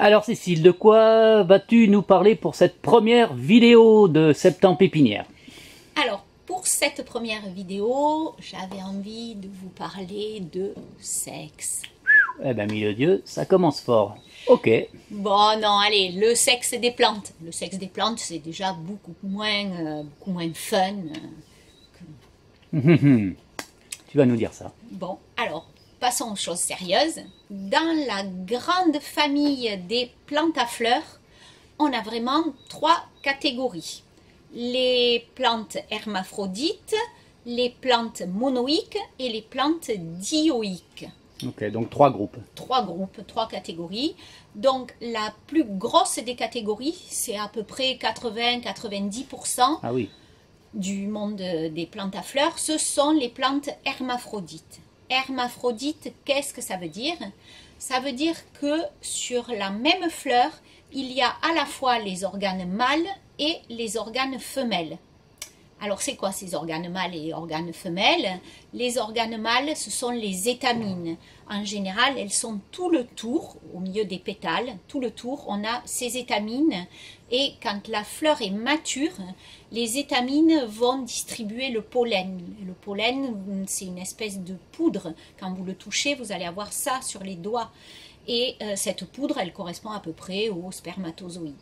Alors Cécile, de quoi vas-tu nous parler pour cette première vidéo de Septembre Pépinière? Alors, pour cette première vidéo, j'avais envie de vous parler de sexe. Eh ben, mille Dieu, ça commence fort. Ok. Bon, non, allez, le sexe des plantes. Le sexe des plantes, c'est déjà beaucoup moins fun. Tu vas nous dire ça. Bon, alors, passons aux choses sérieuses. Dans la grande famille des plantes à fleurs, on a vraiment 3 catégories. Les plantes hermaphrodites, les plantes monoïques et les plantes dioïques. Ok, donc 3 groupes. 3 groupes, 3 catégories. Donc la plus grosse des catégories, c'est à peu près 80-90% Ah oui. du monde des plantes à fleurs, ce sont les plantes hermaphrodites. Hermaphrodite, qu'est-ce que ça veut dire? Ça veut dire que sur la même fleur, il y a à la fois les organes mâles et les organes femelles. Alors c'est quoi ces organes mâles et organes femelles? Les organes mâles, ce sont les étamines. En général, elles sont tout le tour, au milieu des pétales, tout le tour, on a ces étamines. Et quand la fleur est mature, les étamines vont distribuer le pollen. Le pollen, c'est une espèce de poudre. Quand vous le touchez, vous allez avoir ça sur les doigts. Et cette poudre, elle correspond à peu près aux spermatozoïdes.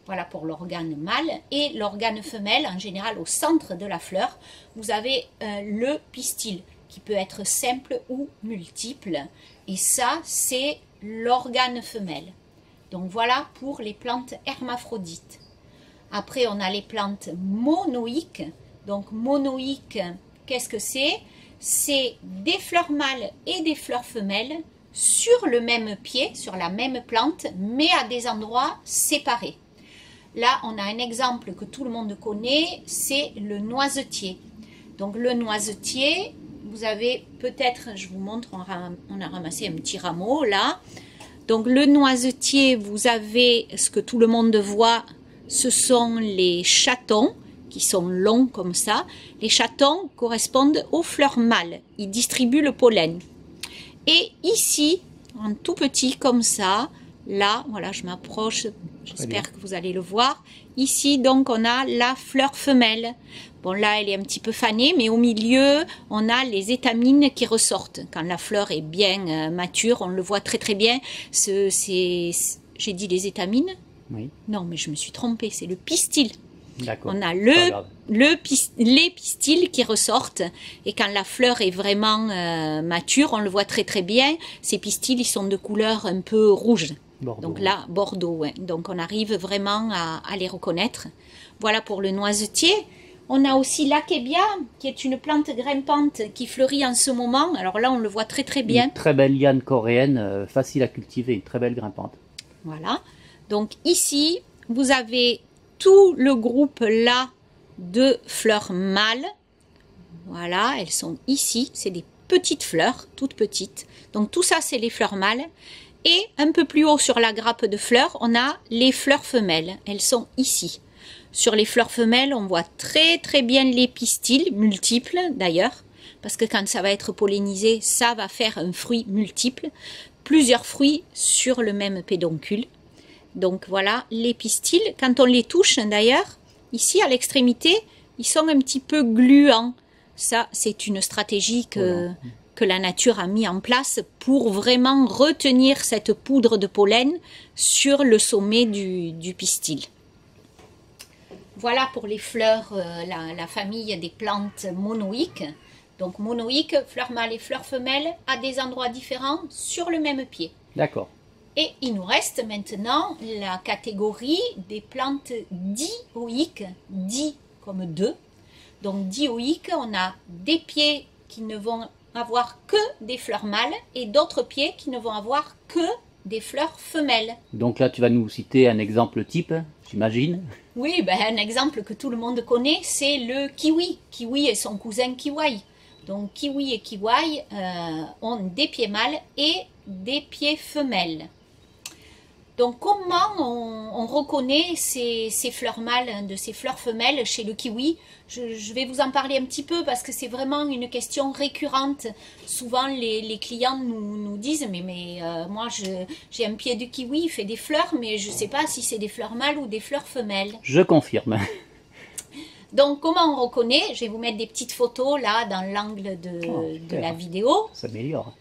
Voilà pour l'organe mâle. Et l'organe femelle, en général au centre de la fleur, vous avez le pistil, qui peut être simple ou multiple. Et ça, c'est l'organe femelle. Donc voilà pour les plantes hermaphrodites. Après, on a les plantes monoïques. Donc monoïques, qu'est-ce que c'est? C'est des fleurs mâles et des fleurs femelles sur le même pied, sur la même plante, mais à des endroits séparés. Là, on a un exemple que tout le monde connaît, c'est le noisetier. Donc le noisetier, vous avez peut-être, je vous montre, on a ramassé un petit rameau là. Donc le noisetier, vous avez ce que tout le monde voit, ce sont les chatons qui sont longs comme ça. Les chatons correspondent aux fleurs mâles, ils distribuent le pollen. Et ici, en tout petit comme ça, là, voilà, je m'approche, j'espère que vous allez le voir. Ici, donc, on a la fleur femelle. Bon, là, elle est un petit peu fanée, mais au milieu, on a les étamines qui ressortent. Quand la fleur est bien mature, on le voit très très bien. J'ai dit les étamines? Oui. Non, mais je me suis trompée, c'est le pistil. D'accord. On a les pistils qui ressortent, et quand la fleur est vraiment mature, on le voit très très bien. Ces pistils, ils sont de couleur un peu rouge. Bordeaux. Donc là, Bordeaux, ouais. Donc on arrive vraiment à les reconnaître. Voilà pour le noisetier. On a aussi l'akébia, qui est une plante grimpante qui fleurit en ce moment. Alors là, on le voit très très bien. Une très belle liane coréenne, facile à cultiver, une très belle grimpante. Voilà. Donc ici, vous avez tout le groupe là de fleurs mâles. Voilà, elles sont ici. C'est des petites fleurs, toutes petites. Donc tout ça, c'est les fleurs mâles. Et un peu plus haut sur la grappe de fleurs, on a les fleurs femelles. Elles sont ici. Sur les fleurs femelles, on voit très très bien les pistils, multiples d'ailleurs, parce que quand ça va être pollinisé, ça va faire un fruit multiple, plusieurs fruits sur le même pédoncule. Donc voilà les pistils. Quand on les touche d'ailleurs, ici à l'extrémité, ils sont un petit peu gluants. Ça, c'est une stratégie que la nature a mis en place pour vraiment retenir cette poudre de pollen sur le sommet du pistil. Voilà pour les fleurs, la famille des plantes monoïques. Donc monoïques, fleurs mâles et fleurs femelles, à des endroits différents sur le même pied. D'accord. Et il nous reste maintenant la catégorie des plantes dioïques, di comme deux. Donc dioïques, on a des pieds qui ne vont avoir que des fleurs mâles et d'autres pieds qui ne vont avoir que des fleurs femelles. Donc là, tu vas nous citer un exemple type, j'imagine. Oui, ben, un exemple que tout le monde connaît, c'est le kiwi. Kiwi et son cousin kiwai. Donc kiwi et kiwai ont des pieds mâles et des pieds femelles. Donc comment on reconnaît ces fleurs mâles de ces fleurs femelles chez le kiwi? Je vais vous en parler un petit peu parce que c'est vraiment une question récurrente. Souvent les clients nous disent mais moi j'ai un pied de kiwi, il fait des fleurs mais je ne sais pas si c'est des fleurs mâles ou des fleurs femelles. Je confirme. Donc comment on reconnaît? Je vais vous mettre des petites photos là dans l'angle de la vidéo. Ça s'améliore.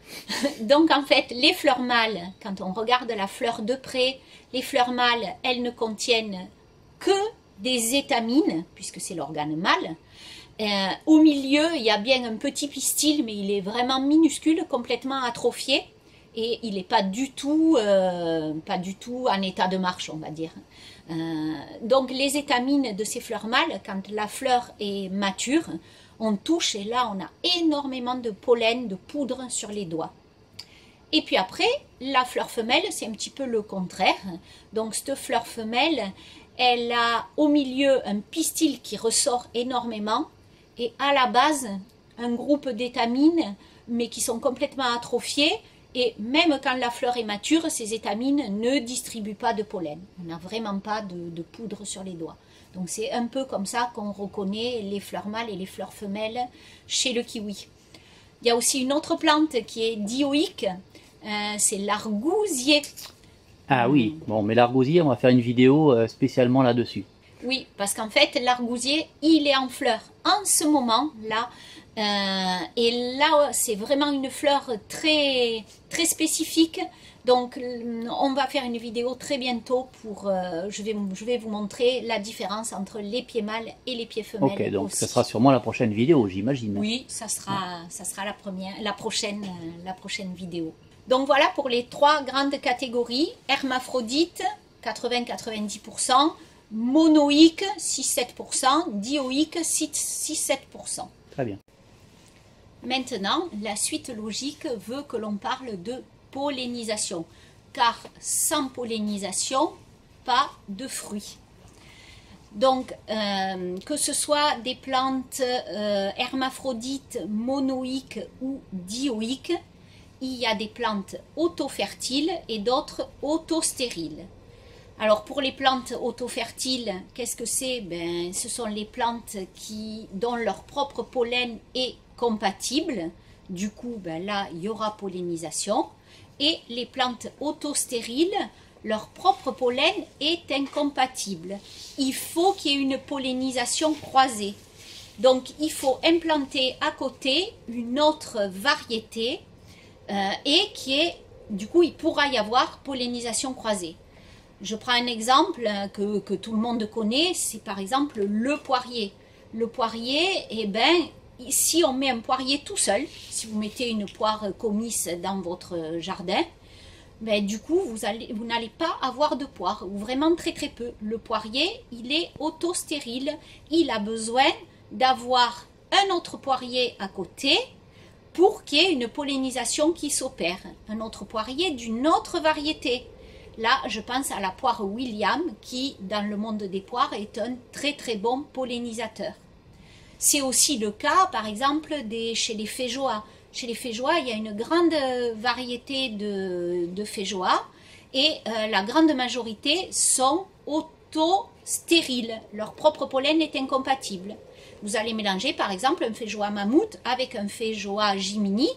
Donc en fait les fleurs mâles, quand on regarde la fleur de près, les fleurs mâles elles ne contiennent que des étamines puisque c'est l'organe mâle. Au milieu il y a bien un petit pistil mais il est vraiment minuscule, complètement atrophié. Et il n'est pas du tout en état de marche, on va dire. Donc les étamines de ces fleurs mâles, quand la fleur est mature, on touche et là on a énormément de pollen, de poudre sur les doigts. Et puis après, la fleur femelle, c'est un petit peu le contraire. Donc cette fleur femelle, elle a au milieu un pistil qui ressort énormément et à la base, un groupe d'étamines, mais qui sont complètement atrophiées. Et même quand la fleur est mature, ces étamines ne distribuent pas de pollen. On n'a vraiment pas de poudre sur les doigts. Donc c'est un peu comme ça qu'on reconnaît les fleurs mâles et les fleurs femelles chez le kiwi. Il y a aussi une autre plante qui est dioïque, c'est l'argousier. Ah oui, bon, mais l'argousier, on va faire une vidéo spécialement là-dessus. Oui, parce qu'en fait, l'argousier, il est en fleur en ce moment, là. Et là, c'est vraiment une fleur très, très spécifique. Donc, on va faire une vidéo très bientôt pour... je vais vous montrer la différence entre les pieds mâles et les pieds femelles. Ok, donc aussi. ça sera sûrement la prochaine vidéo, j'imagine. Oui, ça sera la prochaine vidéo. Donc voilà pour les trois grandes catégories. Hermaphrodite, 80-90%. Monoïque, 6-7%. Dioïque, 6-7%. Très bien. Maintenant, la suite logique veut que l'on parle de pollinisation, car sans pollinisation, pas de fruits. Donc, que ce soit des plantes hermaphrodites, monoïques ou dioïques, il y a des plantes autofertiles et d'autres autostériles. Alors pour les plantes autofertiles, qu'est-ce que c'est? Ben, ce sont les plantes dont leur propre pollen est compatible. Du coup, ben là, il y aura pollinisation. Et les plantes autostériles, leur propre pollen est incompatible. Il faut qu'il y ait une pollinisation croisée. Donc, il faut implanter à côté une autre variété et du coup, il pourra y avoir pollinisation croisée. Je prends un exemple que tout le monde connaît, c'est par exemple le poirier. Le poirier, eh ben, si on met un poirier tout seul, si vous mettez une poire comice dans votre jardin, ben, du coup, vous n'allez pas avoir de poire, ou vraiment très très peu. Le poirier, il est autostérile, il a besoin d'avoir un autre poirier à côté pour qu'il y ait une pollinisation qui s'opère. Un autre poirier d'une autre variété. Là, je pense à la poire William qui, dans le monde des poires, est un très très bon pollinisateur. C'est aussi le cas, par exemple, chez les feijoas. Chez les feijoas, il y a une grande variété de feijoas et la grande majorité sont autostériles. Leur propre pollen est incompatible. Vous allez mélanger, par exemple, un feijoa mammouth avec un feijoa jiminy.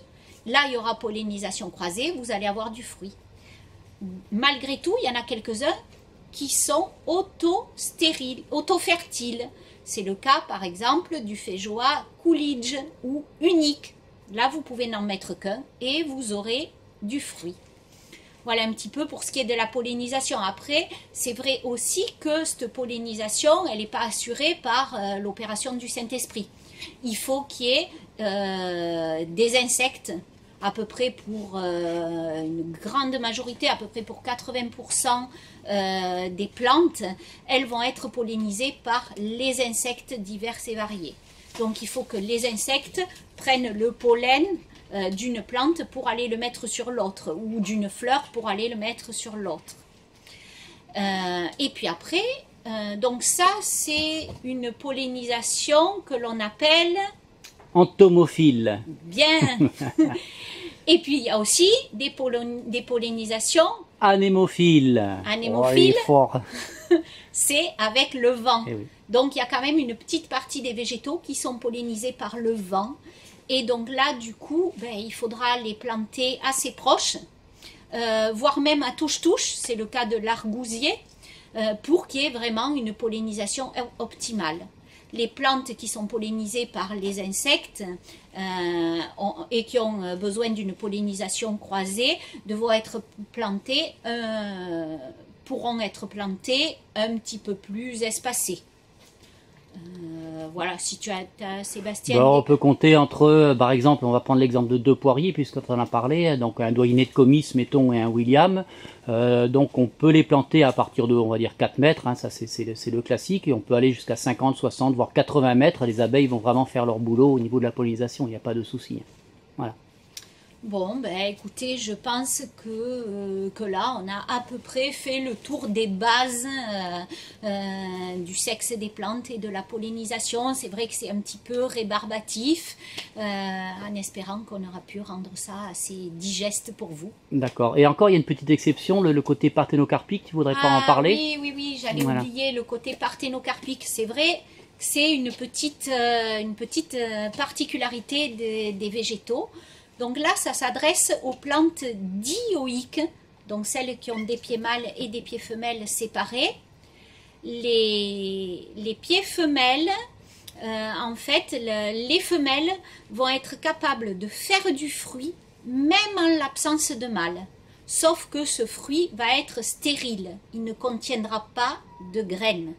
Là, il y aura pollinisation croisée, vous allez avoir du fruit. Malgré tout, il y en a quelques-uns qui sont autostériles, autofertiles. C'est le cas, par exemple, du feijoa Coolidge ou unique. Là, vous pouvez n'en mettre qu'un et vous aurez du fruit. Voilà un petit peu pour ce qui est de la pollinisation. Après, c'est vrai aussi que cette pollinisation, elle n'est pas assurée par l'opération du Saint-Esprit. Il faut qu'il y ait des insectes, à peu près pour une grande majorité, à peu près pour 80% des plantes, elles vont être pollinisées par les insectes divers et variés. Donc il faut que les insectes prennent le pollen d'une plante pour aller le mettre sur l'autre, ou d'une fleur pour aller le mettre sur l'autre. Et puis après, donc ça c'est une pollinisation que l'on appelle... Entomophile. Bien. Et puis il y a aussi des pollinisations Anémophile. anémophiles. Oh, il est fort. C'est avec le vent. Eh oui. Donc il y a quand même une petite partie des végétaux qui sont pollinisés par le vent. Et donc là, du coup, il faudra les planter assez proches, voire même à touche-touche, c'est le cas de l'argousier, pour qu'il y ait vraiment une pollinisation optimale. Les plantes qui sont pollinisées par les insectes et qui ont besoin d'une pollinisation croisée pourront être plantées un petit peu plus espacées. Voilà, si tu as Sébastien. On peut compter entre, par exemple, on va prendre l'exemple de 2 poiriers, puisqu'on en a parlé, donc un doyenné de comice, mettons, et un William. Donc on peut les planter à partir de, on va dire, 4 mètres, hein, ça c'est le classique, et on peut aller jusqu'à 50, 60, voire 80 mètres. Les abeilles vont vraiment faire leur boulot au niveau de la pollinisation, il n'y a pas de souci. Voilà. Bon, écoutez, je pense que là, on a à peu près fait le tour des bases du sexe des plantes et de la pollinisation. C'est vrai que c'est un petit peu rébarbatif, en espérant qu'on aura pu rendre ça assez digeste pour vous. D'accord. Et encore, il y a une petite exception, le côté parthénocarpique, tu voudrais pas en parler? Oui, j'allais oublier le côté parthénocarpique. C'est vrai que c'est une petite particularité des végétaux. Donc là, ça s'adresse aux plantes dioïques, donc celles qui ont des pieds mâles et des pieds femelles séparés. Les pieds femelles, en fait, les femelles vont être capables de faire du fruit, même en l'absence de mâle. Sauf que ce fruit va être stérile, il ne contiendra pas de graines.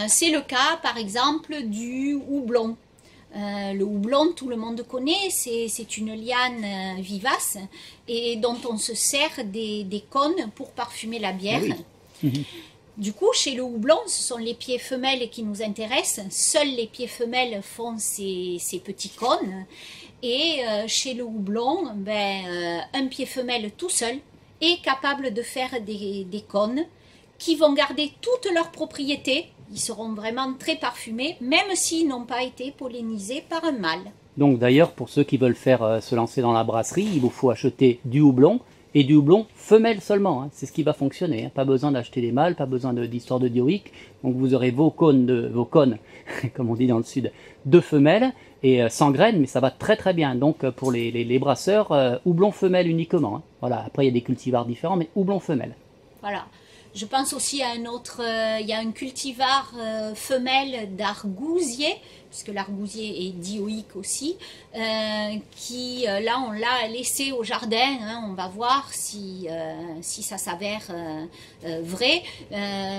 C'est le cas, par exemple, du houblon. Le houblon, tout le monde connaît, c'est une liane vivace et dont on se sert des cônes pour parfumer la bière. Oui. Du coup, chez le houblon, ce sont les pieds femelles qui nous intéressent. Seuls les pieds femelles font ces petits cônes. Et chez le houblon, un pied femelle tout seul est capable de faire des cônes qui vont garder toutes leurs propriétés. Ils seront vraiment très parfumés, même s'ils n'ont pas été pollinisés par un mâle. Donc d'ailleurs, pour ceux qui veulent se lancer dans la brasserie, il vous faut acheter du houblon, et du houblon femelle seulement. Hein. C'est ce qui va fonctionner. Hein. Pas besoin d'acheter des mâles, pas besoin d'histoire de dioïque. Donc vous aurez vos cônes, comme on dit dans le sud, de femelles, et sans graines, mais ça va très très bien. Donc pour les brasseurs, houblon femelle uniquement. Hein. Voilà. Après il y a des cultivars différents, mais houblon femelle. Voilà. Je pense aussi à un autre, il y a un cultivar femelle d'argousier, puisque l'argousier est dioïque aussi, qui là on l'a laissé au jardin, hein, on va voir si ça s'avère vrai,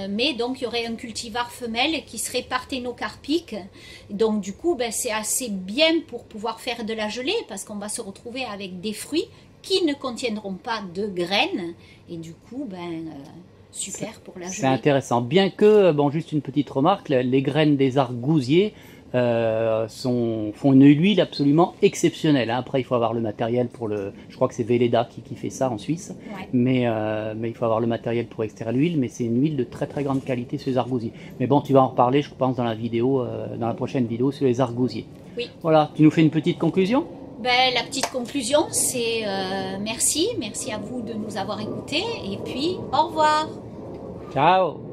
mais donc il y aurait un cultivar femelle qui serait parthénocarpique, donc du coup c'est assez bien pour pouvoir faire de la gelée, parce qu'on va se retrouver avec des fruits qui ne contiendront pas de graines, et du coup super pour la gelée. C'est intéressant. Bien que, juste une petite remarque, les graines des argousiers font une huile absolument exceptionnelle. Hein. Après, il faut avoir le matériel pour je crois que c'est Velleda qui fait ça en Suisse. Ouais. Mais il faut avoir le matériel pour extraire l'huile. Mais c'est une huile de très très grande qualité sur les argousiers. Mais bon, tu vas en reparler, je pense, dans la prochaine vidéo sur les argousiers. Oui. Voilà, tu nous fais une petite conclusion ? La petite conclusion, c'est merci à vous de nous avoir écoutés. Et puis, au revoir. Ciao.